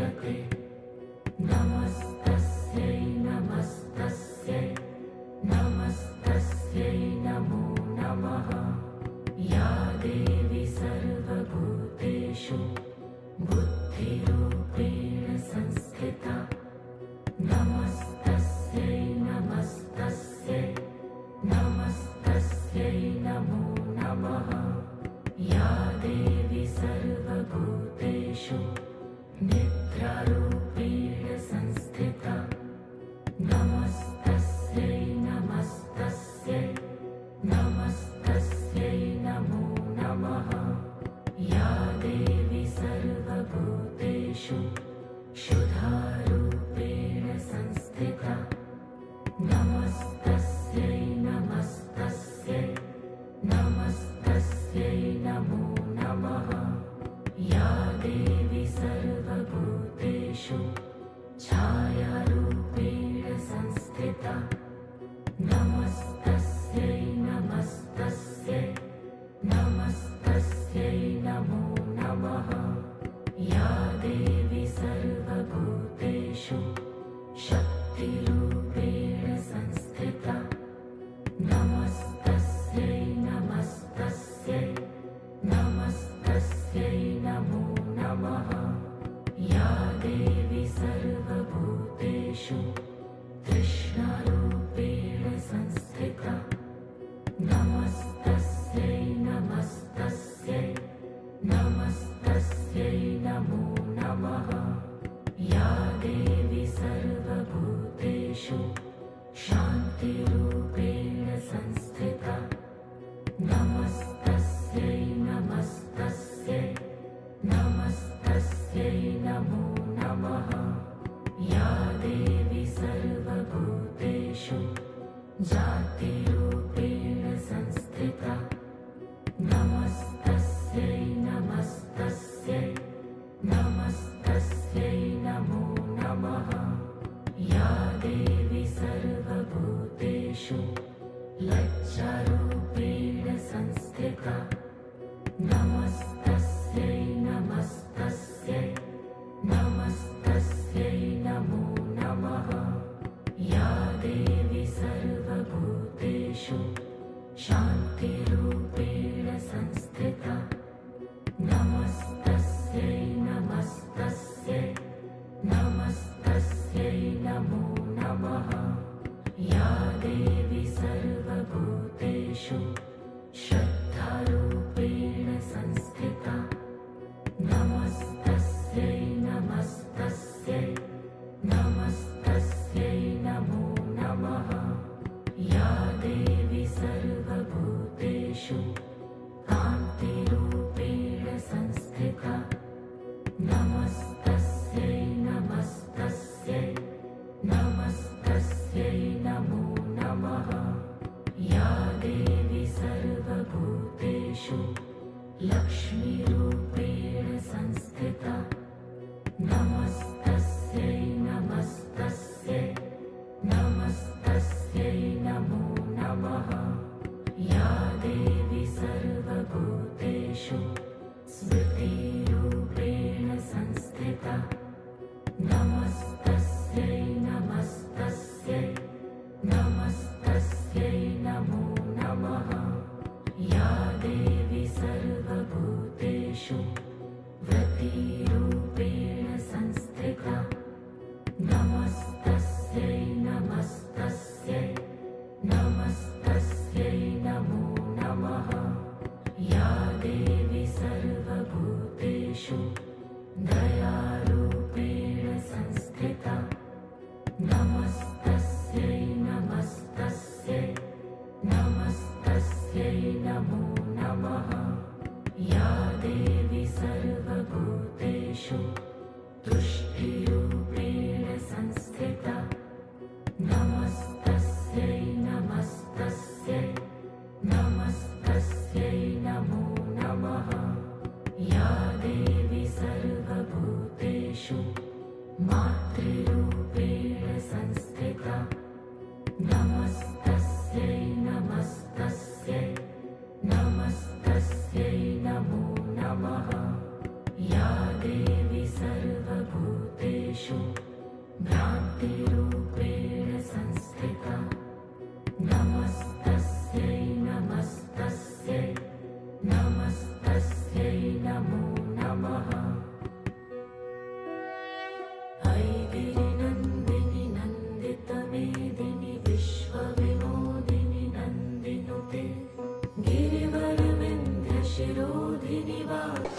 प्रतीयते। नमस्तस्यै नमस्तस्यै नमस्तस्यै नमो नमः। या देवी सर्वभूतेषु बुद्धिरूपेण संस्थिता। नमस्तस्यै नमस्तस्यै नमस्तस्यै नमो नमः। या देवी सर्वभूतेषु निद्रारूपेण संस्थिता। नमस्तस्यै नमस्तस्यै नमस्तस्यै नमो नमः। या देवी सर्वभूतेषु शुद्धारूपेण संस्थिता। नमस्तस्यै नमस्तस्यै नमस्तस्यै नमो नमः। या देवी सर्वभूतेषु छायारूपेण संस्थिता। नमस्तस्यै नमस्तस्यै नमस्तस्यै नमो नमः। या देवी सर्वभूतेषु शक्तिरूपेण संस्थिता। नमस्तस्यै नमस्तस्यै नमस्तस्यै नमो नमः। या देवी सर्वभूतेषु तृष्णारूपेण संस्थिता। नमस्तस्यै नमस्तस्यै नमस्तस्यै नमो नमः। या देवी सर्वभूतेषु शान्तिरूपेण संस्थिता। नमस्तस्यै नमस्तस्यै नमस्तस्यै नमो नमः। या देवी सर्वभूतेषु जातिरूपेण संस्थिता। नमस्तस्यै नमस्तस्यै नमस्तस्यै नमो नमः। या देवी सर्वभूतेषु लज्जारूपेण संस्थिता। नमस्तस्यै नमस्तस्यै नमस्तस्यै नमो नमः। या देवी सर्वभूतेषु शान्तिरूपेण संस्थिता। नमस्तस्यै नमस्तस्यै नमस्तस्यै नमो नमः। या देवी सर्वभूतेषु श्रद्धारूपेण संस्थिता। नमस्तस्यै नमस्तस्यै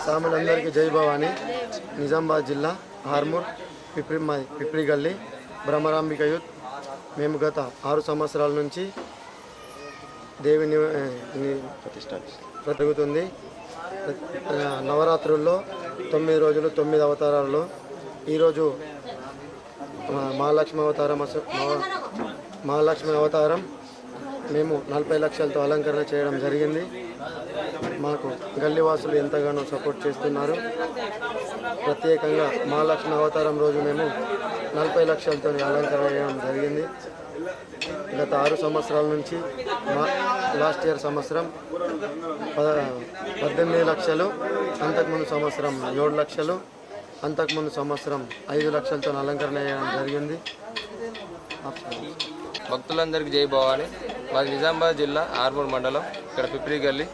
సాములందరికీ జై భవాని. నిజామాబాద్ జిల్లా ఆర్మూర్ పిప్రి గల్లీ బ్రహ్మరాంబిక యూత్. మేము గత 6 సంవత్సరాల నుంచి దేవిని ప్రతిష్ట జరుగుతుంది. నవరాత్రుల్లో 9 రోజులు 9 అవతారాల్లో ఈరోజు మహాలక్ష్మి అవతారం మేము 40 లక్షలతో అలంకరణ చేయడం జరిగింది. మాకు గల్లీవాసులు ఎంతగానో సపోర్ట్ చేస్తున్నారు. ప్రత్యేకంగా మహాలక్ష్మి అవతారం రోజు మేము 40 లక్షలతో అలంకరణ చేయడం జరిగింది. గత 6 సంవత్సరాల నుంచి లాస్ట్ ఇయర్ సంవత్సరం 18 లక్షలు, అంతకుముందు సంవత్సరం 7 లక్షలు, అంతకుముందు సంవత్సరం 5 లక్షలతో అలంకరణ చేయడం జరిగింది. భక్తులందరికీ జై భవాని. మాది నిజామాబాద్ జిల్లా ఆర్మూర్ మండలం, ఇక్కడ పిప్రి గల్లీ.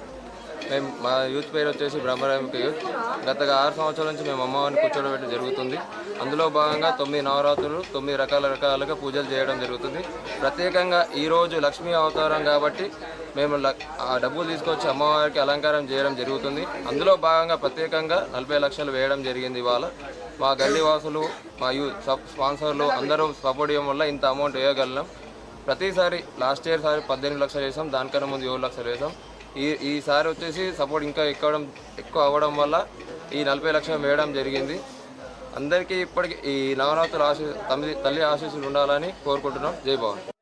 మా యూత్ పేరు వచ్చేసి బ్రహ్మరాంబిక యూత్. గత 6 సంవత్సరాల నుంచి మేము అమ్మవారిని కూర్చోబెట్టడం జరుగుతుంది. అందులో భాగంగా 9 నవరాత్రులు 9 రకాలుగా పూజలు చేయడం జరుగుతుంది. ప్రత్యేకంగా ఈరోజు లక్ష్మీ అవతారం కాబట్టి మేము ఆ డబ్బులు తీసుకొచ్చి అమ్మవారికి అలంకారం చేయడం జరుగుతుంది. అందులో భాగంగా ప్రత్యేకంగా 40 లక్షలు వేయడం జరిగింది. ఇవాళ మా గల్లీ వాసులు, మా స్పాన్సర్లు అందరూ సపోర్ట్ చేయడం వల్ల ఇంత అమౌంట్ వేయగలం. ప్రతిసారి లాస్ట్ ఇయర్ 18 లక్షలు వేసాం, దానికన్నా ముందు 7 లక్షలు వేసాం. ఈసారి వచ్చేసి సపోర్ట్ ఇంకా ఎక్కువ అవ్వడం వల్ల ఈ 40 లక్షలు వేయడం జరిగింది. అందరికీ ఇప్పటికీ ఈ నవరాత్రుల తల్లి ఆశీస్సులు ఉండాలని కోరుకుంటున్నాం. జై భవాని.